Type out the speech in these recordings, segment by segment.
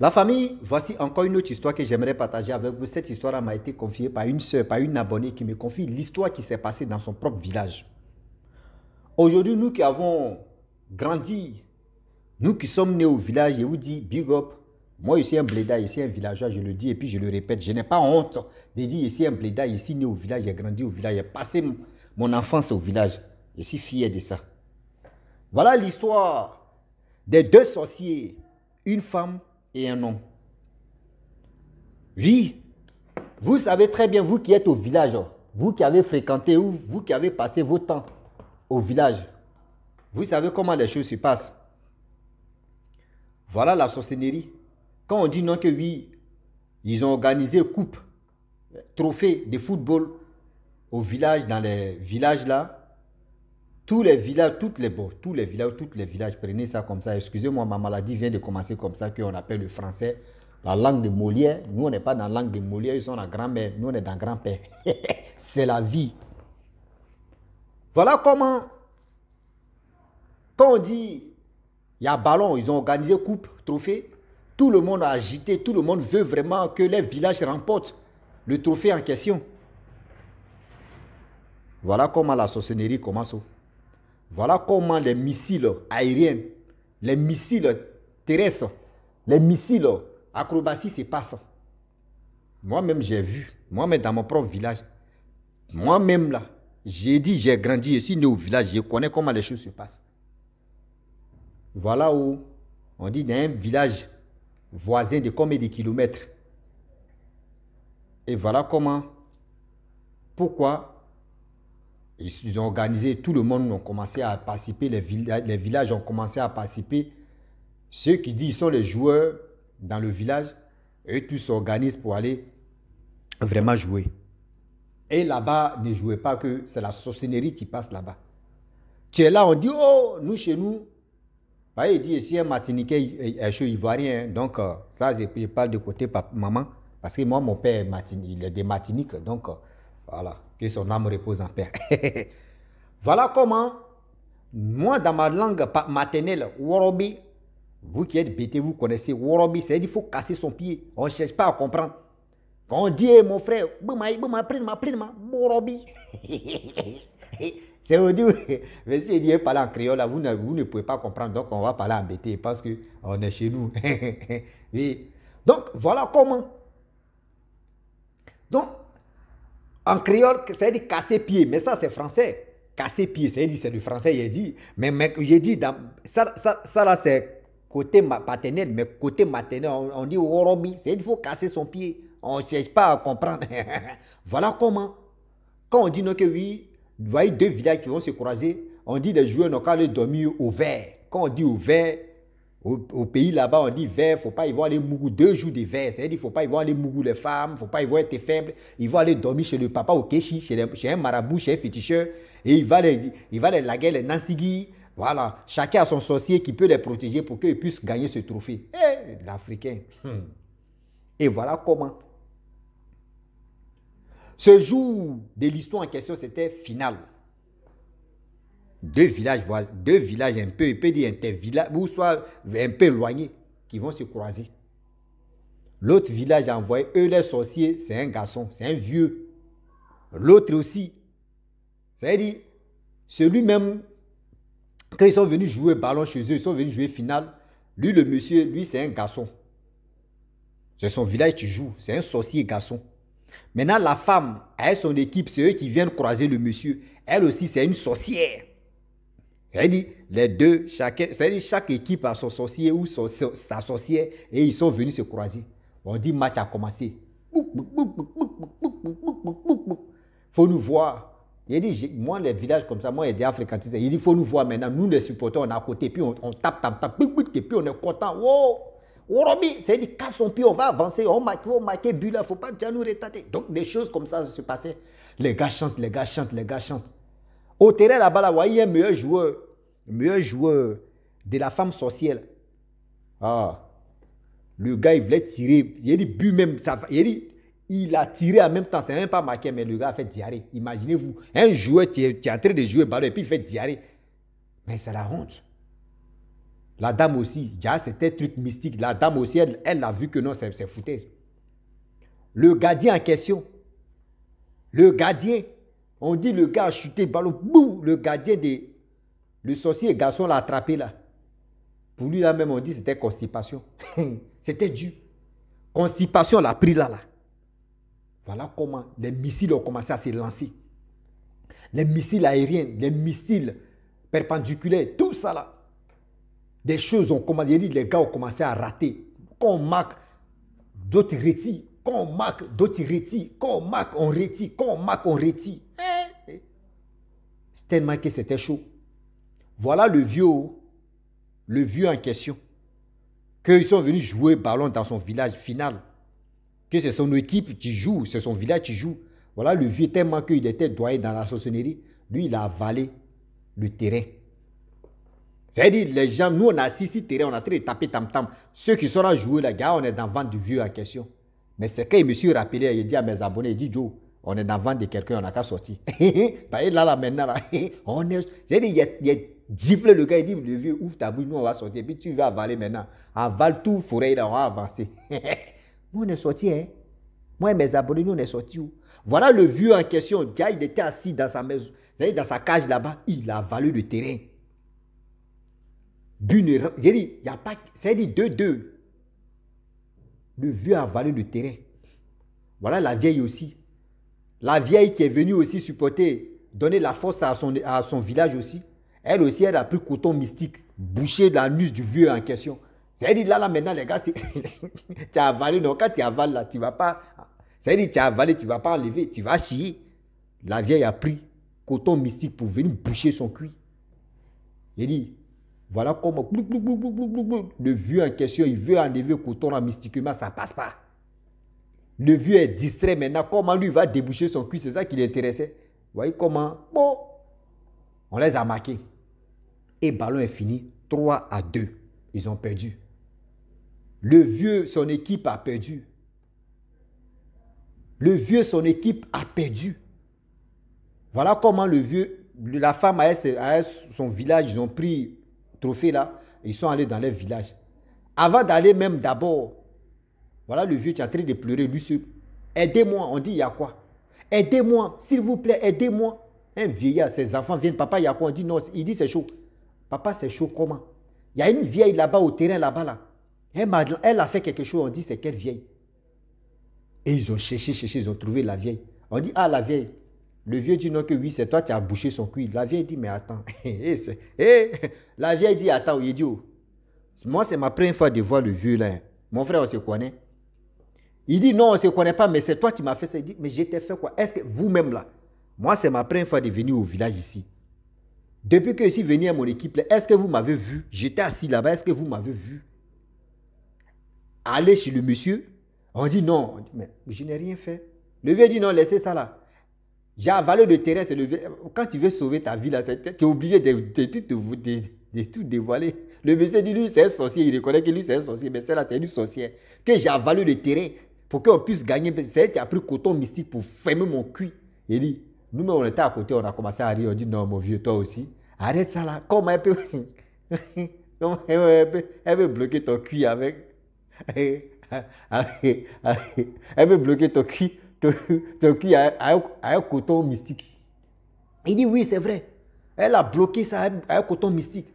La famille, voici encore une autre histoire que j'aimerais partager avec vous. Cette histoire m'a été confiée par une soeur, par une abonnée qui me confie l'histoire qui s'est passée dans son propre village. Aujourd'hui, nous qui avons grandi, nous qui sommes nés au village, je vous dis, big up. Moi, je suis un bléda, je suis un villageois, je le dis et puis je le répète. Je n'ai pas honte de dire, je suis un bléda, je suis né au village, j'ai grandi au village, j'ai passé mon enfance au village. Je suis fier de ça. Voilà l'histoire des deux sorciers, une femme et un homme. Oui, vous savez très bien, vous qui êtes au village, vous qui avez fréquenté ou vous qui avez passé vos temps au village, vous savez comment les choses se passent. Voilà la sorcellerie. Quand on dit non que oui, ils ont organisé coupe, trophée de football au village, dans les villages là, tous les villages, tous les villages, prenez ça comme ça. Excusez-moi, ma maladie vient de commencer comme ça, qu'on appelle le français la langue de Molière. Nous, on n'est pas dans la langue de Molière, ils sont la grand-mère, nous, on est dans grand-père. C'est la vie. Voilà comment, quand on dit, il y a ballon, ils ont organisé coupe, trophée, tout le monde a agité, tout le monde veut vraiment que les villages remportent le trophée en question. Voilà comment la sorcellerie commence. Voilà comment les missiles aériens, les missiles terrestres, les missiles acrobatie se passent. Moi-même, j'ai vu, moi-même dans mon propre village, moi-même là, j'ai dit, j'ai grandi, je suis né au village, je connais comment les choses se passent. Voilà où on dit dans un village voisin de combien de kilomètres. Et voilà comment, pourquoi ils ont organisé, tout le monde a commencé à participer, les villages ont commencé à participer. Ceux qui disent qu'ils sont les joueurs dans le village, eux tous s'organisent pour aller vraiment jouer. Et là-bas, ne jouez pas que c'est la sorcellerie qui passe là-bas. Tu es là, on dit, oh, nous chez nous, il dit, ici un Martiniquais, ivoirien, donc ça, je parle de côté maman, parce que moi, mon père, il est de Martinique, donc voilà. Que son âme repose en paix. Voilà comment, moi dans ma langue maternelle, Worobi, vous qui êtes bêtés, vous connaissez Worobi, c'est-à-dire qu'il faut casser son pied. On ne cherche pas à comprendre. Quand on dit, mon frère, Worobi. C'est au dit, mais si il dit parler en créole, là, vous ne pouvez pas comprendre, donc on va parler en bêté parce qu'on est chez nous. Oui. Donc, voilà comment. Donc, en créole, c'est-à-dire casser pied, mais ça c'est français. Casser pied, c'est-à-dire c'est le français, il dit. Mais j'ai dit, ça là c'est côté paternel, mais côté maternel, on dit Worobi, c'est-à-dire qu'il faut casser son pied. On ne cherche pas à comprendre. Voilà comment. Quand on dit non que oui, vous voyez deux villages qui vont se croiser, on dit les joueurs n'ont qu'à aller dormir au vert. Quand on dit au vert, au pays là-bas, on dit vert, il ne faut pas y voir les mougous 2 jours de vert. C'est-à-dire qu'il ne faut pas y voir les mougous les femmes, il ne faut pas y voir être faible. Ils vont aller dormir chez le papa au Kéchi, chez un marabout, chez un féticheur. Et il va les laguer les Nansigi. Voilà, chacun a son sorcier qui peut les protéger pour qu'ils puissent gagner ce trophée. Eh, l'Africain. Et voilà comment. Ce jour de l'histoire en question, c'était final. Deux villages un peu, il peut dire intervillages, ou soit un peu éloignés, qui vont se croiser. L'autre village a envoyé, eux les sorciers, c'est un garçon, c'est un vieux. L'autre aussi, c'est-à-dire, celui-même, quand ils sont venus jouer ballon chez eux, ils sont venus jouer finale, lui le monsieur, lui c'est un garçon. C'est son village qui joue, c'est un sorcier garçon. Maintenant la femme, elle son équipe, c'est eux qui viennent croiser le monsieur. Elle aussi c'est une sorcière. C'est-à-dire, les deux, c'est-à-dire chaque équipe a son sorcier ou sa sorcière et ils sont venus se croiser. On dit match a commencé. Faut nous voir. Il dit, moi les villages comme ça, moi j'ai déjà fréquenté ça. Il dit, faut nous voir maintenant. Nous les supporters, on est à côté, puis on tape, et puis on est content. Wow! Worobi, c'est-à-dire, casse son pied, on va avancer, on va marquer but là, il ne faut pas déjà nous retarder. Donc des choses comme ça se passaient. Les gars chantent. Au terrain là-bas, là, il y a un meilleur joueur de la femme sorcière. Ah, le gars, il voulait tirer. Il a dit, but même. Il a tiré en même temps. C'est même pas marqué, mais le gars a fait diarrhée. Imaginez-vous, un joueur qui est en train de jouer ballon et puis il fait diarrhée. Mais c'est la honte. La dame aussi, c'était un truc mystique. La dame aussi, elle a vu que non, c'est foutaise. Le gardien en question, le gardien, on dit le gars a chuté ballon, bouh, le gardien le sorcier garçon l'a attrapé là. Pour lui là même, on dit c'était constipation. C'était dur. Constipation l'a pris là. Voilà comment les missiles ont commencé à se lancer. Les missiles aériens, les missiles perpendiculaires, tout ça là. Des choses ont commencé, les gars ont commencé à rater. Quand on marque, d'autres retirent. Quand on marque, d'autres retirent. Quand on marque, on retire. Quand on marque, on retire. C'est tellement que c'était chaud. Voilà le vieux en question. Qu'ils sont venus jouer ballon dans son village final. Que c'est son équipe qui joue, c'est son village qui joue. Voilà le vieux, tellement qu'il était doyen dans la sorcellerie. Lui, il a avalé le terrain. C'est-à-dire, les gens, nous, on a 6 terrains, on a très tapé tam-tam. Ceux qui sont là jouer, les gars, on est dans le ventre du vieux en question. Mais c'est quand il me suis rappelé, il dit à mes abonnés, il dit, Joe, on est dans le ventre de quelqu'un, on n'a qu'à sortir. là, maintenant, là, on est... C'est-à-dire, il a giflé le gars, il dit, le vieux, ouvre ta bouche, nous, on va sortir. Puis tu vas avaler maintenant. Avale tout, forêt, là, on va avancer. Nous, on est sortis, hein. Moi et mes abonnés, nous, on est sortis où? Voilà le vieux en question. Le gars, il était assis dans sa maison, dans sa cage là-bas, il a avalé le terrain. J'ai dit, il n'y a pas... C'est-à-dire 2-2. Le vieux a avalé le terrain. Voilà la vieille aussi. La vieille qui est venue aussi supporter, donner la force à son village aussi. Elle aussi, elle a pris coton mystique, bouché l'anus du vieux en question. C'est-à-dire là, maintenant, les gars, tu as avalé. Donc, quand tu avales là, tu ne vas pas... C'est-à-dire tu as avalé, tu ne vas pas enlever, tu vas chier. La vieille a pris coton mystique pour venir boucher son cuit. Il dit... Voilà comment le vieux en question, il veut enlever le coton là mystiquement, ça ne passe pas. Le vieux est distrait maintenant. Comment lui va déboucher son cul, c'est ça qui l'intéressait. Vous voyez comment? Bon, on les a marqués. Et ballon est fini, 3-2. Ils ont perdu. Le vieux, son équipe a perdu. Le vieux, son équipe a perdu. Voilà comment le vieux, la femme a son village, ils ont pris trophée là, ils sont allés dans leur village. Avant d'aller même d'abord, voilà le vieux qui est en train de pleurer, lui seul. Aidez-moi, on dit, il y a quoi? Aidez-moi, s'il vous plaît, aidez-moi. Un vieillard, ses enfants viennent, papa, il y a quoi? On dit non, il dit c'est chaud. Papa, c'est chaud comment? Il y a une vieille là-bas au terrain là-bas là. Elle a fait quelque chose, on dit c'est quelle vieille? Et ils ont cherché, ils ont trouvé la vieille. On dit, ah la vieille. Le vieux dit non que oui, c'est toi qui as bouché son cuir. La vieille dit, mais attends. La vieille dit, attends, il dit, oh. Moi, c'est ma première fois de voir le vieux là. Mon frère, on se connaît. Il dit, non, on ne se connaît pas, mais c'est toi qui m'as fait ça. Il dit, mais je t'ai fait quoi? Est-ce que vous-même là, moi, c'est ma première fois de venir au village ici. Depuis que je suis venu à mon équipe, est-ce que vous m'avez vu? J'étais assis là-bas, est-ce que vous m'avez vu? Aller chez le monsieur, on dit non. On dit, mais je n'ai rien fait. Le vieux dit, non, laissez ça là. J'ai avalé le terrain, c'est le vieux. Quand tu veux sauver ta vie là, tu es obligé de tout dévoiler. Le monsieur dit, lui, c'est un sorcier, il reconnaît que lui, c'est un sorcier, mais c'est là, c'est une sorcière. Que j'ai avalé le terrain pour qu'on puisse gagner. C'est elle qui a pris coton mystique pour fermer mon cul. Il dit, nous-mêmes, on était à côté, on a commencé à rire. On dit, non, mon vieux, toi aussi. Arrête ça là. Comment elle peut, elle peut bloquer ton cul avec. Elle peut bloquer ton cul. Ton cul a un coton mystique. Il dit, oui, c'est vrai. Elle a bloqué ça avec un coton mystique.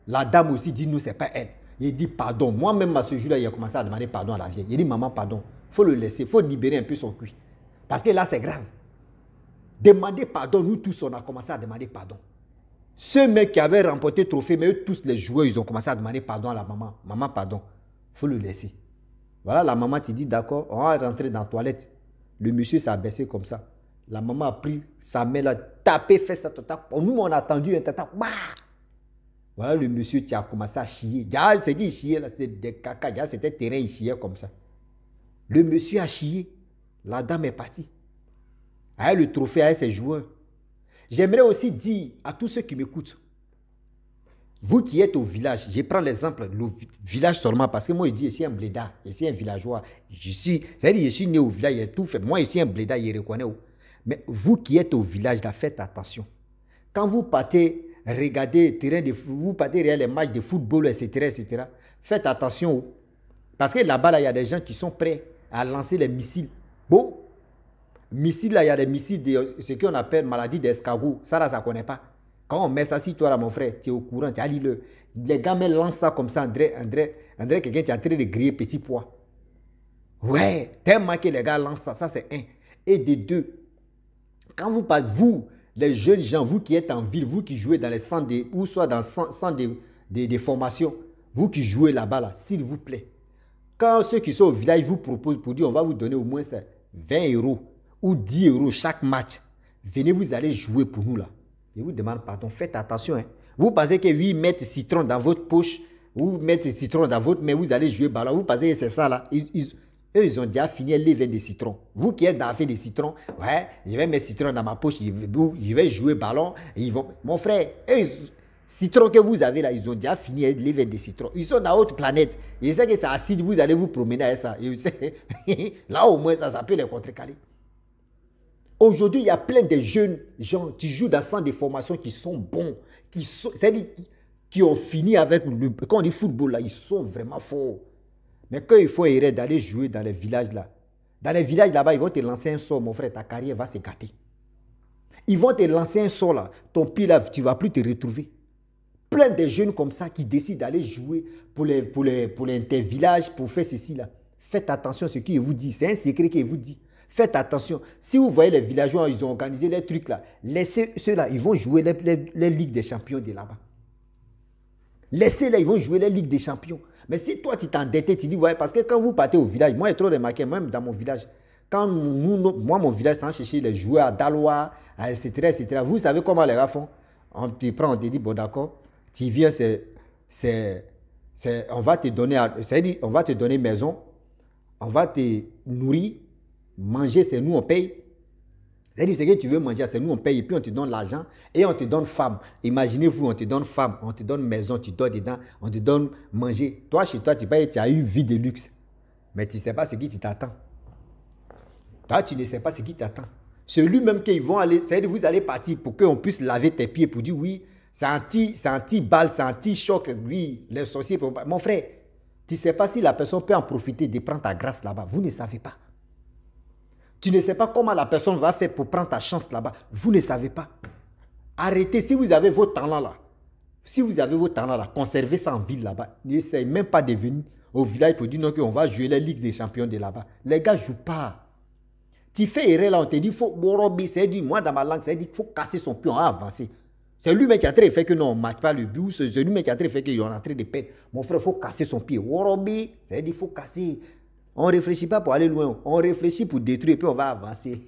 La dame aussi dit, non, c'est pas elle. Il dit, pardon. Moi-même, à ce jour-là, il a commencé à demander pardon à la vieille. Il dit, maman, pardon. Il faut le laisser. Il faut libérer un peu son cul. Parce que là, c'est grave. Demander pardon, nous tous, on a commencé à demander pardon. Ceux mecs qui avaient remporté le trophée, mais eux tous, les joueurs, ils ont commencé à demander pardon à la maman. Maman, pardon. Il faut le laisser. Voilà, la maman te dit, d'accord, on va rentrer dans la toilette. Le monsieur s'est abaissé comme ça. La maman a pris sa main là, tapé, fait ça, nous, on a attendu un tata. Bah! Voilà le monsieur qui a commencé à chier. C'est qui il chiait là, c'est des caca. C'était terrain, il chiait comme ça. Le monsieur a chié. La dame est partie. Avec le trophée, avec ses joueurs. J'aimerais aussi dire à tous ceux qui m'écoutent, vous qui êtes au village, je prends l'exemple, le village seulement, parce que moi, je dis, je suis un blédard, je suis un villageois. C'est-à-dire, je suis né au village, j'ai tout fait. Moi, je suis un blédard, je reconnais où. Mais vous qui êtes au village, là, faites attention. Quand vous partez regardez terrain de foot, vous partez regarder les matchs de football, etc., etc. Faites attention. Parce que là-bas, là, il y a des gens qui sont prêts à lancer les missiles. Bon, missiles, là, il y a des missiles, ce qu'on appelle maladie d'escargot. Ça, là, ça ne connaît pas. Quand on met ça sur toi, là, mon frère, tu es au courant, tu as lu le. Les gars me lancent ça comme ça, André, quelqu'un qui est en train de griller petit pois. Ouais, tellement que les gars lancent ça, ça c'est un. Et de deux, quand vous parlez, vous, les jeunes gens, vous qui êtes en ville, vous qui jouez dans les centres ou soit dans les centres de formation, vous qui jouez là-bas, là, s'il vous plaît, quand ceux qui sont au village vous proposent pour dire on va vous donner au moins 20 € ou 10 € chaque match, venez, vous allez jouer pour nous là. Je vous demande pardon, faites attention. Hein. Vous pensez que oui, mettre citron dans votre poche, ou mettre citron dans votre main, vous allez jouer ballon. Vous pensez que c'est ça là. Eux, ils ont déjà fini les veines de citron. Vous qui êtes dans l'affaire de citron, ouais, je vais mettre citron dans ma poche, je vais jouer ballon. Et ils vont... Mon frère, eux, citron que vous avez là, ils ont déjà fini les veines de citron. Ils sont dans autre planète. Ils savent que c'est acide, vous allez vous promener avec ça. Et là, au moins, ça peut les contrecarrer. Aujourd'hui, il y a plein de jeunes gens qui jouent dans centres de formation qui sont bons, c'est-à-dire qui ont fini avec le... Quand on dit football, là, ils sont vraiment forts. Mais quand il faut errer d'aller jouer dans les villages là, dans les villages là-bas, ils vont te lancer un sort, mon frère, ta carrière va se gâter. Ils vont te lancer un sort là, ton pied là, tu ne vas plus te retrouver. Plein de jeunes comme ça qui décident d'aller jouer pour les villages, pour faire ceci là. Faites attention à ce qu'il vous dit, c'est un secret qu'il vous dit. Faites attention. Si vous voyez les villageois, ils ont organisé les trucs là, laissez ceux-là, ils vont jouer les Ligues des Champions de là-bas. Laissez-les, ils vont jouer les Ligues des Champions. Mais si toi, tu t'es endetté, tu dis, ouais, parce que quand vous partez au village, moi, j'ai trop remarqué, même dans mon village, quand moi, mon village, sans chercher les joueurs à Dalois, etc., etc., vous savez comment les gars font? On te prend, on te dit, bon, d'accord, tu viens, on va te donner, c'est-à-dire, on va te donner maison, on va te nourrir, manger, c'est nous, on paye. C'est-à-dire, ce que tu veux manger, c'est nous, on paye, et puis on te donne l'argent, et on te donne femme. Imaginez-vous, on te donne femme, on te donne maison, tu dors dedans, on te donne manger. Toi, chez toi, tu as une vie de luxe, mais tu ne sais pas ce qui t'attend. Toi, tu ne sais pas ce qui t'attend. Celui même qu'ils vont aller, c'est-à-dire, vous allez partir pour qu'on puisse laver tes pieds, pour dire, oui, c'est anti-balle, c'est anti-choc, oui, les sorciers. Mon frère, tu ne sais pas si la personne peut en profiter de prendre ta grâce là-bas. Vous ne savez pas. Tu ne sais pas comment la personne va faire pour prendre ta chance là-bas. Vous ne savez pas. Arrêtez. Si vous avez vos talents là, conservez ça en ville là-bas. N'essayez même pas de venir au village pour dire non, qu'on va jouer la Ligue des Champions de là-bas. Les gars ne jouent pas. Tu fais erreur là, on te dit, moi dans ma langue, c'est dit qu'il faut casser son pied, on va avancer. C'est lui-même qui a très fait que non, on ne marque pas le but. C'est lui-même qui a très fait qu'on est en train de perdre. Mon frère, il faut casser son pied. Worobi, c'est dit qu'il faut casser. On ne réfléchit pas pour aller loin. On réfléchit pour détruire et puis on va avancer.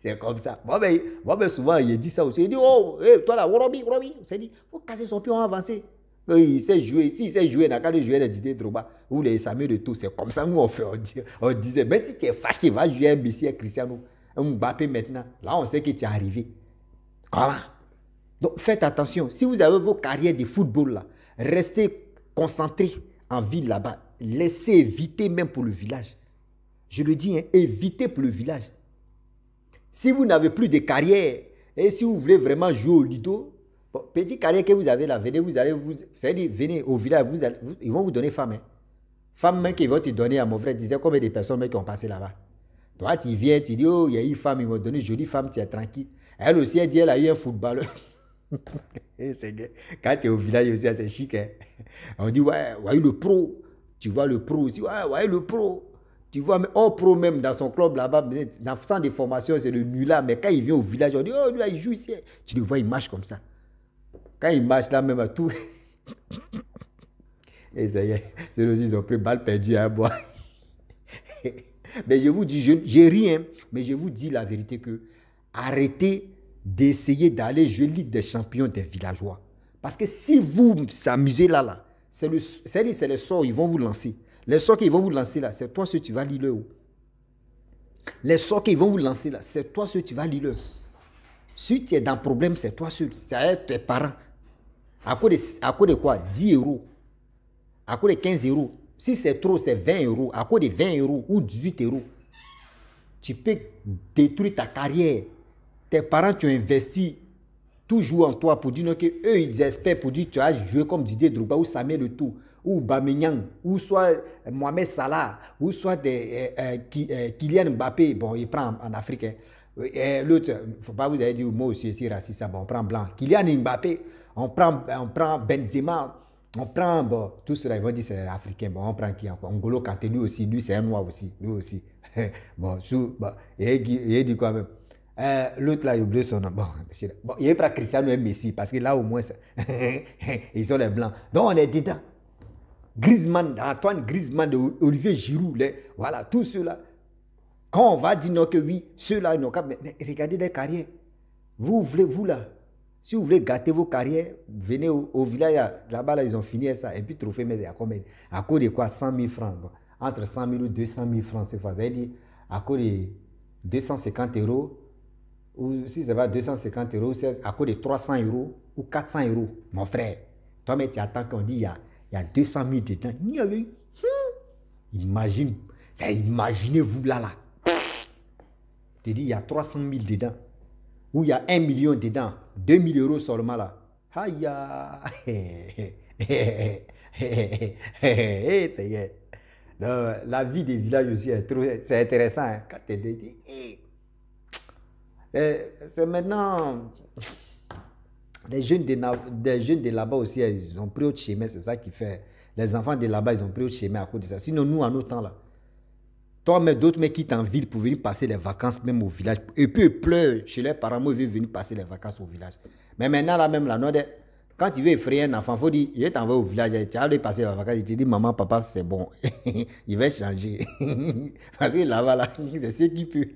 C'est comme ça. Moi, souvent, il dit ça aussi. Il dit, oh, hey, toi là, Worobi. C'est dit, il faut casser son pied, on va avancer. Il sait jouer. S'il sait jouer, il n'a qu'à jouer les Didier Drogba ou les Samuel de tout. C'est comme ça, nous, on fait. On disait, même si tu es fâché, va jouer un Messi, un Cristiano, un Mbappé maintenant. Là, on sait que tu es arrivé. Comment? Donc, faites attention. Si vous avez vos carrières de football là, restez concentrés en ville là-bas. Laissez éviter même pour le village. Je le dis, hein, évitez pour le village. Si vous n'avez plus de carrière, et si vous voulez vraiment jouer au Lido, bon, petite carrière que vous avez là, venez, c'est-à-dire, venez au village, ils vont vous donner femme. Hein. Femme même qu'ils vont te donner, à mon frère disait combien de personnes qui ont passé là-bas. Toi, tu viens, tu dis, oh, il y a une femme, ils m'ont donné une jolie femme, tu es tranquille. Elle aussi, elle dit, elle a eu un footballeur. Quand tu es au village aussi, c'est chic. Hein. On dit, ouais, le pro. Tu vois le pro aussi, ouais, le pro. Tu vois, mais pro même dans son club là-bas, dans le centre de formation, c'est le nulard. Mais quand il vient au village, on dit, oh, lui, il joue ici. Tu le vois, il marche comme ça. Quand il marche là, même à tout. Et ça y est, c'est aussi, ils ont pris balle perdue à boire. Mais je vous dis, j'ai rien, mais je vous dis la vérité que arrêtez d'essayer d'aller jouer Ligue des Champions des villageois. Parce que si vous vous amusez là, c'est les sorts qu'ils vont vous lancer. Les sorts qu'ils vont vous lancer là, c'est toi ce que tu vas lire là. Les sorts qu'ils vont vous lancer là, c'est toi ce que tu vas lire là. Si tu es dans le problème, c'est toi seul. C'est tes parents. À cause de quoi? 10 €. À cause de 15 €. Si c'est trop, c'est 20 €. À cause de 20 € ou 18 €. Tu peux détruire ta carrière. Tes parents, tu as investi tout joue en toi pour dire non, que eux ils espèrent pour dire tu as joué comme Didier Drogba ou Samuel Eto'o ou Bamignan ou soit Mohamed Salah ou soit Kylian Mbappé. Bon, il prend en Afrique. Hein. L'autre, il ne faut pas vous aller dire moi aussi c'est raciste. Bon, on prend blanc. Kylian Mbappé, on prend Benzema. On prend, bon, tout cela, ils vont dire c'est africain. Bon, on prend qui encore? N'Golo Kanté, lui aussi, lui c'est un noir aussi. Lui aussi. Bon, il dit quoi même? L'autre là, il oublie son nom. Bon, il prend Cristiano et Messi parce que là au moins, ils sont les blancs. Donc on est dedans. Griezmann, Antoine Griezmann, Olivier Giroud, voilà, tous ceux-là. Quand on va dire non que oui, ceux-là, ils n'ont qu'à. Mais regardez les carrières. Vous voulez, vous là. Si vous voulez gâter vos carrières, venez au village, là-bas, là, ils ont fini ça. Et puis, trophée, mais à combien? À cause de quoi? 100 000 francs. Bon. Entre 100 000 ou 200 000 francs, c'est fois. Ça veut dire, à cause de 250 euros, ou si ça va 250 euros, c'est à cause de 300 euros ou 400 euros. Mon frère, toi, mais tu attends qu'on dit, il y a 200 000 dedans. Imagine, imaginez-vous là. Tu dis, il y a 300 000 dedans. Où il y a 1 million dedans, 2 000 euros seulement là. Aïe, la vie des villages aussi, c'est intéressant. Hein, quand tu dis, c'est maintenant, les jeunes de là-bas aussi, ils ont pris autre chemin, c'est ça qui fait. Les enfants de là-bas, ils ont pris autre chemin à cause de ça. Sinon, nous, en autant là, toi, mais d'autres mecs quittent en ville pour venir passer les vacances même au village. Et puis ils pleurent chez leurs parents, moi, ils veulent venir passer les vacances au village. Mais maintenant, là même, là, quand tu veux effrayer un enfant, il faut dire, je t'envoie au village, tu vas aller passer les vacances. Il te dit, maman, papa, c'est bon. Il va changer. Parce que là-bas, là, c'est ce qui peut.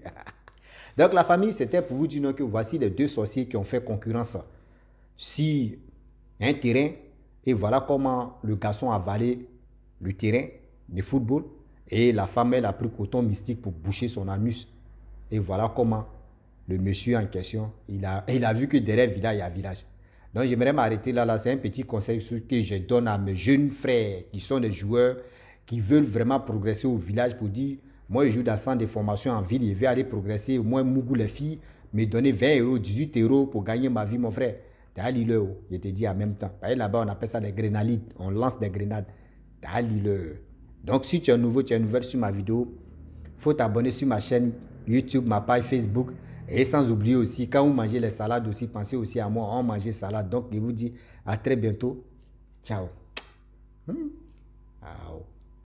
Donc la famille, c'était pour vous dire non, que voici les deux sorciers qui ont fait concurrence sur un terrain. Et voilà comment le garçon a avalé le terrain de football. Et la femme, elle a pris coton mystique pour boucher son anus. Et voilà comment le monsieur en question, il a vu que derrière le village, il y a un village. Donc j'aimerais m'arrêter là. C'est un petit conseil que je donne à mes jeunes frères qui sont des joueurs, qui veulent vraiment progresser au village pour dire, moi je joue dans le centre de formation en ville, je vais aller progresser, au moins Mougou les filles, me donner 20 euros, 18 euros pour gagner ma vie, mon frère. Je te dis en même temps. Là-bas, on appelle ça des grenadiers. On lance des grenades. Donc, si tu es nouveau, tu es nouvelle sur ma vidéo, il faut t'abonner sur ma chaîne YouTube, ma page Facebook. Et sans oublier aussi, quand vous mangez les salades aussi, pensez aussi à moi, on mange salade. Donc, je vous dis à très bientôt. Ciao. Ciao.